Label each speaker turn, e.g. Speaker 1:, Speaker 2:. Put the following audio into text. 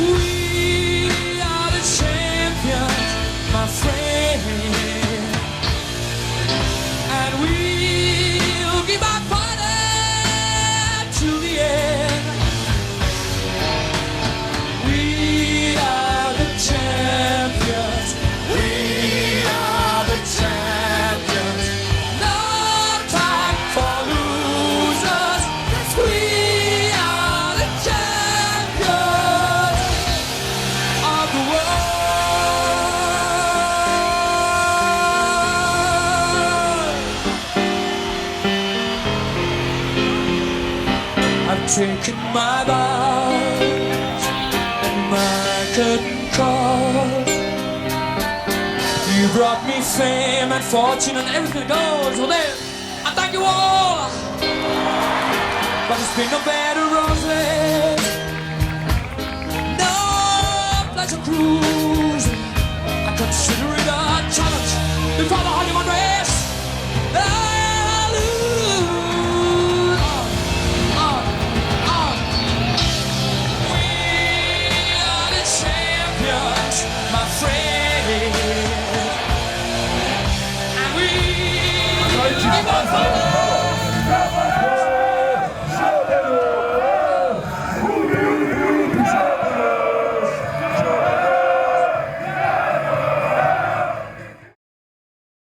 Speaker 1: We are the champions, my friend, and we'll keep on fighting to the end. We are the champions. We are the champions. No time for losers. We are the champions of the world. I've taken my vows and my curtain call. You brought me fame and fortune and everything that goes with it. I thank you all, but it's been no bed of roses.